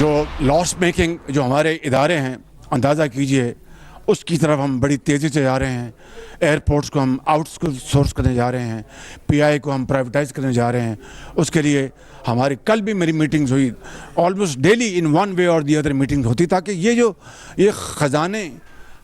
जो loss making जो हमारे इदारे हैं, अंदाज़ा कीजिए उसकी तरफ हम बड़ी तेज़ी से जा रहे हैं। एयरपोर्ट्स को हम आउटसोर्स करने जा रहे हैं, पीआई को हम प्राइवेटाइज़ करने जा रहे हैं। उसके लिए हमारी कल भी मेरी मीटिंग्स हुई, almost daily in one way और दी अदर मीटिंग्स होती, ताकि ये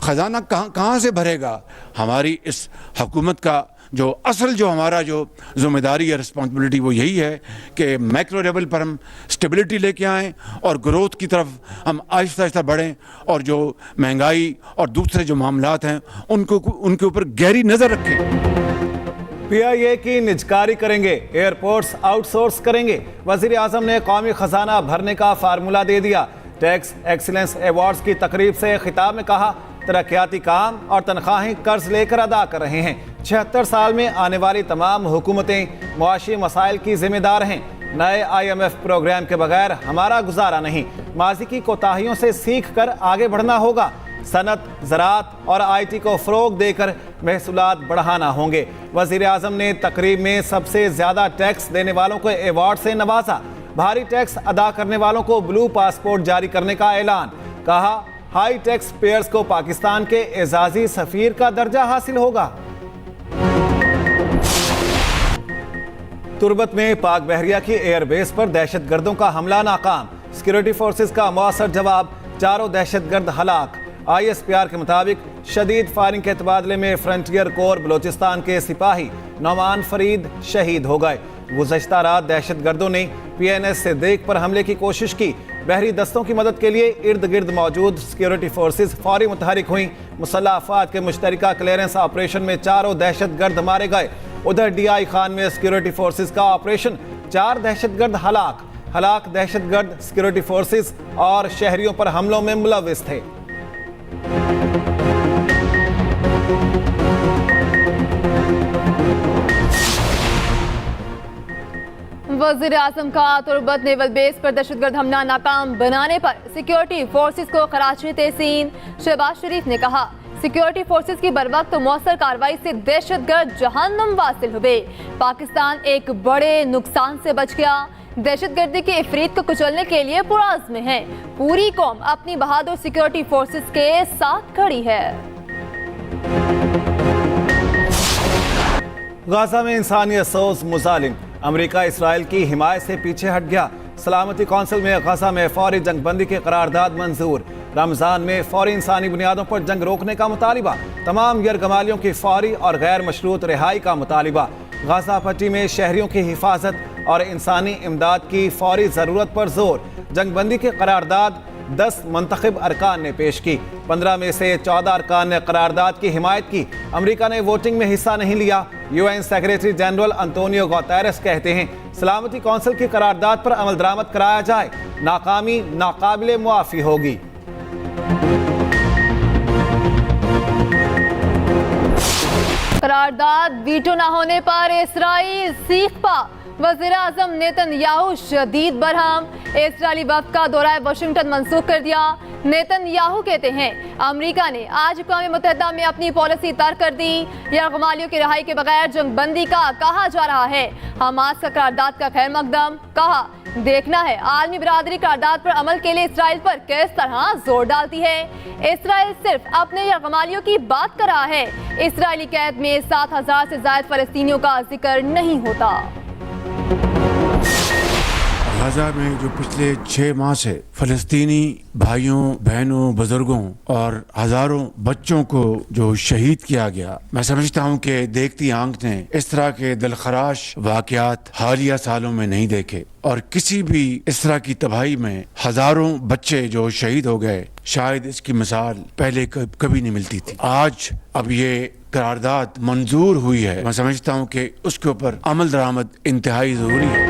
ख़जाना कहाँ से भरेगा। हमारी इस हुकूमत का जो असल जो हमारा जो ज़िम्मेदारी है, रिस्पॉन्सिबिलिटी, वो यही है कि मैक्रो लेवल पर हम स्टेबिलिटी लेके आएँ और ग्रोथ की तरफ हम आहिस्ता आहिस्ता बढ़ें, और जो महंगाई और दूसरे जो मामलात हैं उनके ऊपर गहरी नज़र रखें। पीआईए की निजकारी करेंगे, एयरपोर्ट्स आउटसोर्स करेंगे। वज़ीर आज़म ने कौमी खजाना भरने का फार्मूला दे दिया। टैक्स एक्सीलेंस अवार्ड्स की तकरीब से खिताब में कहा, तरक्याती काम और तनख्वाहें कर्ज लेकर अदा कर रहे हैं। 76 साल में आने वाली तमाम हुकूमतें मुआशी मसाइल की जिम्मेदार हैं। नए IMF प्रोग्राम के बगैर हमारा गुजारा नहीं। माजी की कोताहियों से सीख कर आगे बढ़ना होगा। सनत, ज़राअत और IT को फ़रोग देकर महसूलात बढ़ाना होंगे। वज़ीर आज़म ने तकरीब में सबसे ज़्यादा टैक्स देने वालों को अवार्ड से नवाजा। भारी टैक्स अदा करने वालों को ब्लू पासपोर्ट जारी करने का ऐलान। कहा, हाई टैक्स पेयर्स को पाकिस्तान के एजाजी सफीर का दर्जा हासिल होगा। तुर्बत में पाक बहरिया की एयरबेस पर दहशतगर्दों का हमला नाकाम। सिक्योरिटी फोर्सेस का मौसर जवाब, 4 दहशतगर्द हलाक। ISPR के मुताबिक शदीद फायरिंग के तबादले में फ्रंटियर कोर बलोचिस्तान के सिपाही नौमान फरीद शहीद हो गए। गुज़श्ता रात दहशतगर्दों ने PNS से देख पर हमले की कोशिश की। बहरी दस्तों की मदद के लिए इर्द गिर्द मौजूद सिक्योरिटी फोर्सेस फौरी मुतहरिक हुई। मुसल्लह अफवाद के मुश्तरका क्लियरेंस ऑपरेशन में 4 दहशतगर्द मारे गए। उधर DI खान में सिक्योरिटी फोर्सेस का ऑपरेशन, 4 दहशतगर्द हलाक दहशतगर्द सिक्योरिटी फोर्सेस और शहरियों पर हमलों में मुलव्विस थे। वज़ीर आज़म का तुर्बत नेवल बेस पर दहशतगर्द हमला नाकाम बनाने पर सिक्योरिटी फोर्सेस को कराची तहसीन। शहबाज शरीफ ने कहा, सिक्योरिटी फोर्सेस की बरवक्त मौसर कार्रवाई से दहशतगर्द जहन्नुम वासिल हुए। पाकिस्तान एक बड़े नुकसान से बच गया। दहशतगर्दी के इफरीत को कुचलने के लिए पुराज़्म है। पूरी कौम अपनी बहादुर सिक्योरिटी फोर्सेस के साथ खड़ी है। गाजा में इंसानियत सोज मुजालिम, अमेरिका इसराइल की हिमायत से पीछे हट गया। सलामती कौंसिल में गाजा में फौरी जंगबंदी की करारदाद मंजूर। रमजान में फौरी इंसानी बुनियादों पर जंग रोकने का मुतालिबा। तमाम यरगमालियों की फौरी और गैर मशरूत रिहाई का मुतालिबा। गाजा पट्टी में शहरियों की हिफाजत और इंसानी इमदाद की फौरी ज़रूरत पर जोर। जंगबंदी की करारदाद 10 मुंतखब अरकान ने पेश की। 15 में से 14 अरकान ने करारदाद की हिमायत की। अमेरिका ने वोटिंग में हिस्सा नहीं लिया। UN secretary general Antonio Guterres कहते हैं, सलामती कौंसिल की करारदाद पर अमल दरामद कराया जाए। नाकामी नाकाबिले मुआफ़ी होगी। करारदाद वीटो न होने पर इसराइल सीख पा। वज़ीर आज़म नेतन्याहू शदीद बरहम। इस्राएली वफ़द का दौरा वाशिंगटन मंसूख कर दिया। नेतन्याहू कहते हैं, अमेरिका ने आज अक़वाम मुत्तहिदा में अपनी पॉलिसी तर्क कर दी। यरगमालियों की रिहाई के बगैर जंगबंदी का कहा जा रहा है। हमास का करारदाद का खैर मकदम। कहा, देखना है आलमी बिरादरी करारदाद पर अमल के लिए इसराइल पर किस तरह जोर डालती है। इसराइल सिर्फ अपने यरगमालियों की बात कर रहा है। इसराइली कैद में 7,000 से ज़ायद फ़लस्तीनियों का जिक्र नहीं होता। गाजा में जो पिछले 6 माह से फ़लस्तीनी भाइयों, बहनों, बुजुर्गों और हज़ारों बच्चों को जो शहीद किया गया, मैं समझता हूँ कि देखती आंख ने इस तरह के दिलखराश वाक़यात हालिया सालों में नहीं देखे, और किसी भी इस तरह की तबाही में हज़ारों बच्चे जो शहीद हो गए, शायद इसकी मिसाल पहले कभी नहीं मिलती थी। आज अब ये करारदाद मंजूर हुई है, मैं समझता हूँ कि उसके ऊपर अमल दरामद इंतहाई ज़रूरी है।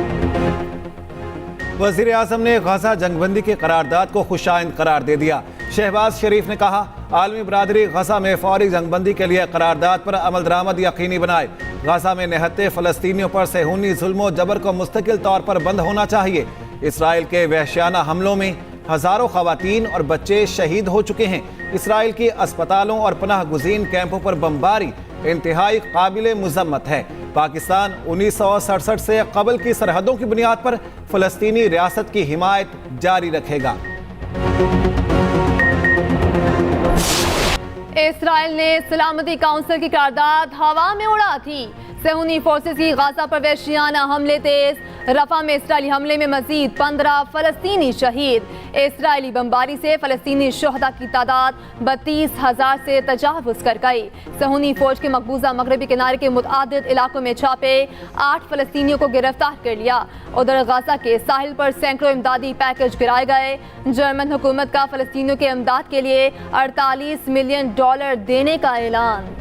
वज़ीर आज़म ने गाजा जंगबंदी की करारदाद को खुशाइंद करार दे दिया। शहबाज शरीफ ने कहा, आलमी बरादरी गाजा में फौरी जंगबंदी के लिए करारदाद पर अमल दरामद यकीनी बनाए। गाजा में निहत्ते फ़लस्तीनियों पर सेहूनी जुल्म जबर को मुस्तकिल तौर पर बंद होना चाहिए। इसराइल के वहशियाना हमलों में हज़ारों ख़वातीन और बच्चे शहीद हो चुके हैं। इसराइल की अस्पतालों और पनाह गुज़ीन कैंपों पर बमबारी इंतहाई काबिल मुज़म्मत है। पाकिस्तान 1967 से कबल की सरहदों की बुनियाद पर फलस्तीनी रियासत की हिमायत जारी रखेगा। इस्राइल ने सलामती काउंसिल की करारदाद हवा में उड़ा थी। सहूनी फोर्सेस की गाजा पर वहशियाना हमले तेज। रफा में इस्राइली हमले में मजीद 15 फलस्तीनी शहीद। इस्राइली बमबारी से फलस्तीनी शोहदा की तादाद 32,000 से तजावुज कर गई। सहूनी फौज के मकबूजा मगरबी किनारे के मुतआद्दिद इलाकों में छापे 8 फलस्तीनियों को गिरफ्तार कर लिया। उधर गाजा के साहिल पर सैकड़ों इमदादी पैकेज गिराए गए। जर्मन हुकूमत का फलस्तीनियों के इमदाद के लिए $48 मिलियन देने का ऐलान।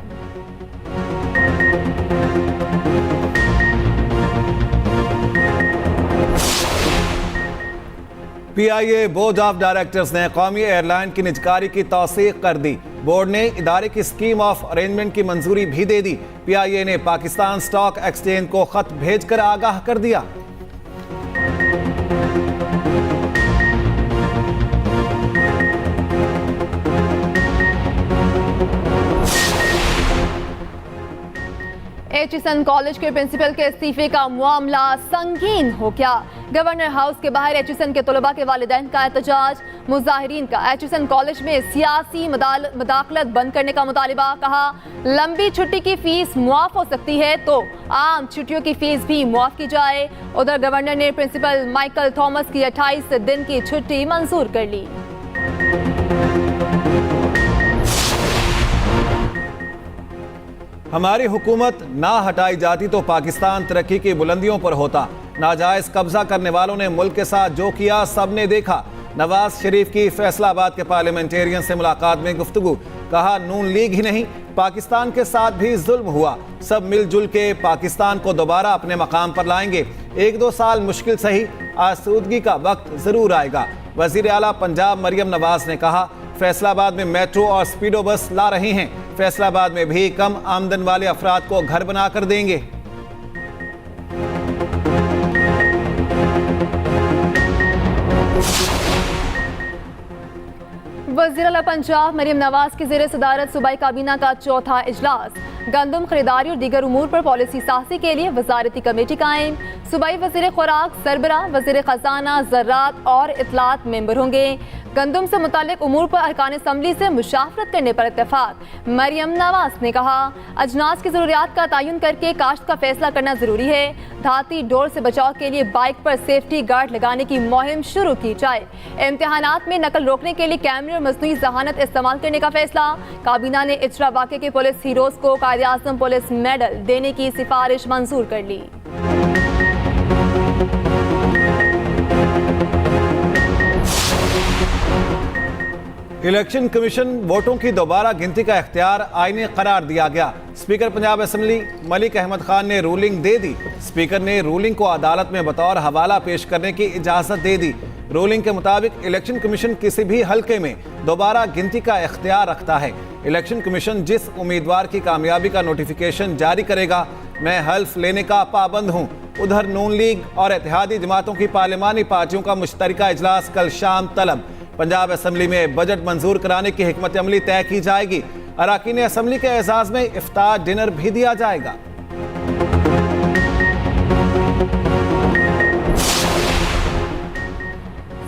PIA बोर्ड ऑफ डायरेक्टर्स ने कौमी एयरलाइन की निजकारी की तौसीक कर दी। बोर्ड ने इदारे की स्कीम ऑफ अरेंजमेंट की मंजूरी भी दे दी। PIA ने पाकिस्तान स्टॉक एक्सचेंज को खत भेजकर आगाह कर दिया। एचिसन कॉलेज के प्रिंसिपल के इस्तीफे का मामला संगीन हो गया। गवर्नर हाउस के बाहर एचिसन के तलबा के वालिदैन का एहतजाज। मुजाहिरीन का एचिसन कॉलेज में सियासी मुदाखलत बंद करने का मुतालिबा। कहा लंबी छुट्टी की फीस मुआफ हो सकती है तो आम छुट्टियों की फीस भी मुआफ की जाए। उधर गवर्नर ने प्रिंसिपल माइकल थॉमस की 28 दिन की छुट्टी मंजूर कर ली। हमारी हुकूमत ना हटाई जाती तो पाकिस्तान तरक्की की बुलंदियों पर होता। नाजायज कब्जा करने वालों ने मुल्क के साथ जो किया सबने देखा। नवाज शरीफ की फैसलाबाद के पार्लियामेंटेरियन से मुलाकात में गुफ्तगू। कहा नून लीग ही नहीं पाकिस्तान के साथ भी जुल्म हुआ। सब मिलजुल के पाकिस्तान को दोबारा अपने मकाम पर लाएंगे। 1-2 साल मुश्किल सही, आसूदगी का वक्त जरूर आएगा। वजीर आला पंजाब मरियम नवाज ने कहा फैसलाबाद में मेट्रो और स्पीडो बस ला रही हैं। फैसलाबाद में भी कम आमदन वाले अफराद को घर बनाकर देंगे। वज़ीर आला पंजाब मरियम नवाज की ज़ेर सदारत सूबाई काबीना का चौथा इजलास। गंदम खरीदारी और दीगर उमूर पर पॉलिसी साज़ी के लिए वजारती कमेटी कायम। सूबाई वज़ीर खुराक सरबराह, वज़ीर खजाना, ज़राअत और इत्तलात मेंबर होंगे। गंदम से मुतालिक उमूर पर अरकान असम्बली से मुशावरत करने पर इत्तेफाक। मरियम नवाज ने कहा अजनास की ज़रूरियात का तयन करके काश्त का फैसला करना ज़रूरी है। धाती डोर से बचाव के लिए बाइक पर सेफ्टी गार्ड लगाने की मुहिम शुरू की जाए। इम्तिहानात में नकल रोकने के लिए कैमरे और मसनूई जहानत इस्तेमाल करने का फैसला। काबीना ने इजरा वाक़े के पुलिस हीरोज को कायदे आज़म पुलिस मेडल देने की सिफारिश मंजूर कर ली। इलेक्शन कमीशन वोटों की दोबारा गिनती का इख्तियार आईनी करार दिया गया। स्पीकर पंजाब असेंबली मलिक अहमद खान ने रूलिंग दे दी। स्पीकर ने रूलिंग को अदालत में बतौर हवाला पेश करने की इजाजत दे दी। रूलिंग के मुताबिक इलेक्शन कमीशन किसी भी हल्के में दोबारा गिनती का इख्तियार रखता है। इलेक्शन कमीशन जिस उम्मीदवार की कामयाबी का नोटिफिकेशन जारी करेगा मैं हल्फ लेने का पाबंद हूँ। उधर नून लीग और इत्तेहादी जमातों की पार्लिमानी पार्टियों का मुश्तरका इजलास कल शाम तलब। पंजाब असेंबली में बजट मंजूर कराने की हिकमत अमली तय की जाएगी। अरकान असेंबली के एजाज में इफ्तार डिनर भी दिया जाएगा।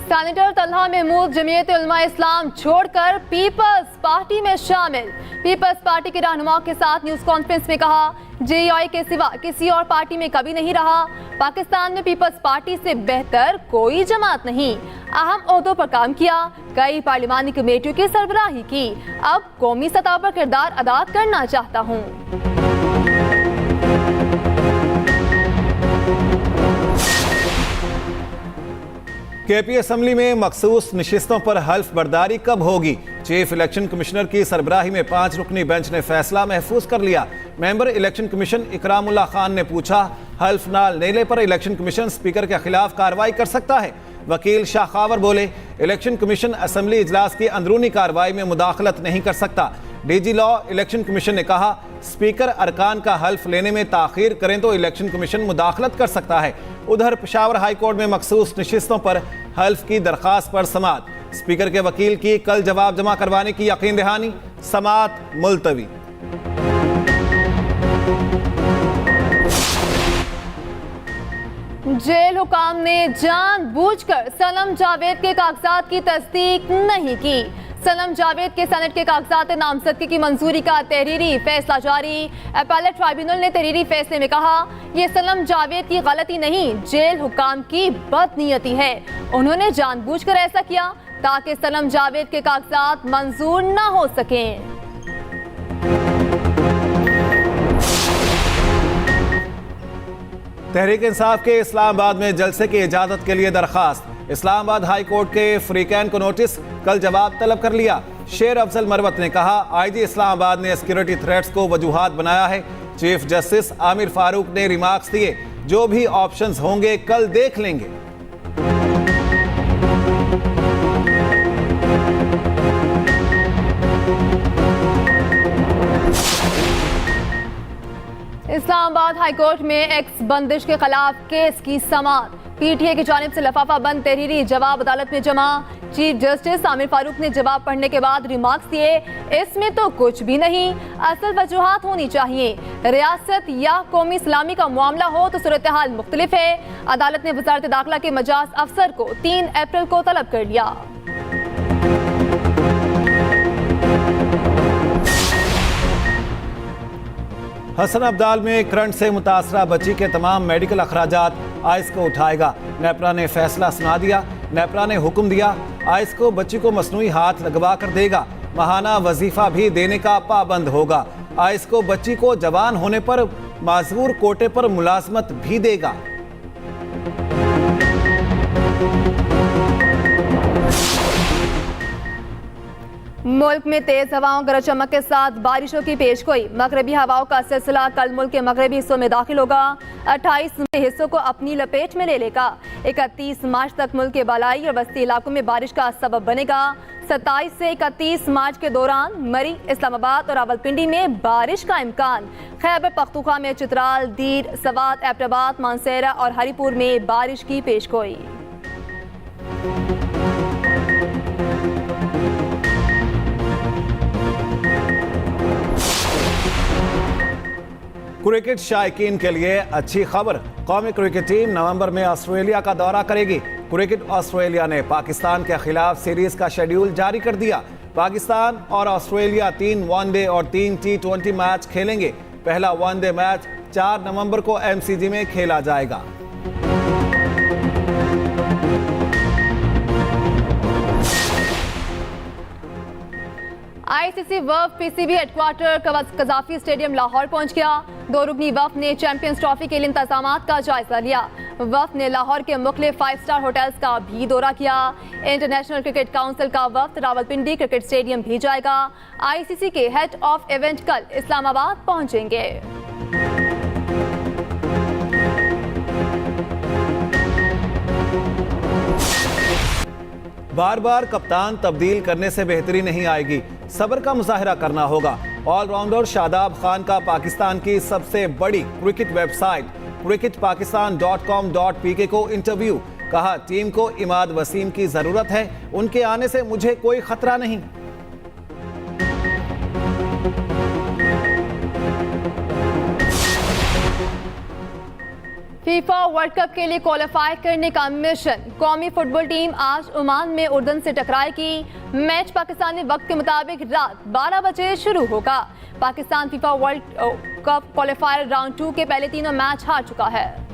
सेनेटर तलहा महमूद जमीयत उलमा इस्लाम छोड़कर पीपल्स पार्टी में शामिल। पीपल्स पार्टी के रहनुमाओं के साथ न्यूज कॉन्फ्रेंस में कहा JUI के सिवा किसी और पार्टी में कभी नहीं रहा। पाकिस्तान में पीपल्स पार्टी से बेहतर कोई जमात नहीं। अहम ओहदों पर काम किया, कई पार्लिमानी कमेटियों की सरबराही की। अब कौमी सतह पर किरदार अदा करना चाहता हूँ। KP असेंबली में मखसूस नशिस्तों पर हल्फ बर्दारी कब होगी? चीफ इलेक्शन कमिश्नर की सरबराही में 5 रुकनी बेंच ने फैसला महफूज कर लिया। Member election commission Ikramullah Khan ने पूछा हल्फ ना लेने पर इलेक्शन कमीशन स्पीकर के खिलाफ कार्रवाई कर सकता है? वकील शाह खावर बोले इलेक्शन कमीशन असेंबली इजलास की अंदरूनी कार्रवाई में मुदाखलत नहीं कर सकता। DG लॉ इलेक्शन कमीशन ने कहा स्पीकर अरकान का हल्फ लेने में ताखीर करें तो इलेक्शन कमीशन मुदाखलत कर सकता है। उधर पेशावर हाई कोर्ट में मखसूस नशिस्तों पर हल्फ की दरख्वास्त पर समाअत। स्पीकर के वकील की कल जवाब जमा करवाने की यकीन दहानी, समाअत मुलतवी। जेल हुकाम ने जानबूझकर सनम जावेद के कागजात की तस्दीक नहीं की। सनम जावेद के सेनेट के कागजात नामजदगी की मंजूरी का तहरीरी फैसला जारी। अपीलेट ट्राइब्यूनल ने तहरीरी फैसले में कहा, यह सनम जावेद की गलती नहीं, जेल हुकाम की बदनीयती है। उन्होंने जानबूझकर ऐसा किया ताकि सनम जावेद के कागजात मंजूर न हो सकें। तहरीक इंसाफ के इस्लामाबाद में जलसे की इजाजत के लिए दरखास्त। इस्लामाबाद हाई कोर्ट के फ्रीकैन को नोटिस, कल जवाब तलब कर लिया। शेर अफजल मरवत ने कहा, आईजी इस्लामाबाद ने सिक्योरिटी थ्रेट्स को वजूहात बनाया है। चीफ जस्टिस आमिर फारूक ने रिमार्क्स दिए, जो भी ऑप्शंस होंगे कल देख लेंगे। इस्लामाबाद हाईकोर्ट में एक्स बंदिश के खिलाफ केस की समाअत। पीटीए की जानिब से लिफाफा बंद तहरीरी जवाब अदालत में जमा। चीफ जस्टिस आमिर फारूक ने जवाब पढ़ने के बाद रिमार्क्स दिए, इसमें तो कुछ भी नहीं, असल वजूहात होनी चाहिए। रियासत या कौमी इस्लामी का मामला हो तो सूरत हाल मुख्तलिफ है। अदालत ने वजारत दाखिला के मजाज अफसर को 3 अप्रैल को तलब कर लिया। हसन अब्दाल में करंट से मुतासरा बच्ची के तमाम मेडिकल अखराजात आइस को उठाएगा। नेपरा ने फैसला सुना दिया। नेपरा ने हुक्म दिया, आइस को बच्ची को मसनूई हाथ लगवा कर देगा। माहाना वजीफा भी देने का पाबंद होगा। आइस को बच्ची को जवान होने पर माजूर कोटे पर मुलाजमत भी देगा। मुल्क में तेज हवाओं गरज चमक के साथ बारिशों की पेशगोई। मगरबी हवाओं का सिलसिला कल मुल्क के मगरबी हिस्सों में दाखिल होगा। 28 हिस्सों को अपनी लपेट में ले लेगा। 31 मार्च तक मुल्क के बालाई और वस्ती इलाकों में बारिश का सबब बनेगा। 27 से 31 मार्च के दौरान मरी, इस्लामाबाद और रावलपिंडी में बारिश का इम्कान। खैबर पख्तूनख्वा में चित्राल, दीर, सवात, एबटाबाद, मानसेरा और हरीपुर में बारिश की पेशगोई। क्रिकेट शायकीन के लिए अच्छी खबर, कौमी क्रिकेट टीम नवंबर में ऑस्ट्रेलिया का दौरा करेगी। क्रिकेट ऑस्ट्रेलिया ने पाकिस्तान के खिलाफ सीरीज का शेड्यूल जारी कर दिया। पाकिस्तान और ऑस्ट्रेलिया 3 वनडे और 3 T20 मैच खेलेंगे। पहला वनडे मैच 4 नवंबर को MCG में खेला जाएगा। आईसीसी वफ़ PCB headquarter Gaddafi stadium Lahore पहुंच गया। 2 रुकनी वफ़ ने चैंपियंस ट्रॉफी के लिए इंतजामात का जायजा लिया। वफ़ ने लाहौर के मुख्तलिफ 5 स्टार होटल्स का भी दौरा किया। इंटरनेशनल क्रिकेट काउंसिल का वफ़द रावलपिंडी क्रिकेट स्टेडियम भी जाएगा। आईसीसी के हेड ऑफ इवेंट कल इस्लामाबाद पहुंचेंगे। बार बार कप्तान तब्दील करने से बेहतरी नहीं आएगी, सब्र का मुजाहिरा करना होगा। ऑलराउंडर शादाब खान का पाकिस्तान की सबसे बड़ी क्रिकेट वेबसाइट cricketpakistan.com.pk को इंटरव्यू। कहा, टीम को इमाद वसीम की जरूरत है, उनके आने से मुझे कोई खतरा नहीं। फीफा वर्ल्ड कप के लिए क्वालिफाई करने का मिशन। कौमी फुटबॉल टीम आज ओमान में उर्दन से टकराएगी। मैच पाकिस्तानी वक्त के मुताबिक रात 12 बजे शुरू होगा। Pakistan FIFA world cup qualifier round 2 के पहले तीनों मैच हार चुका है।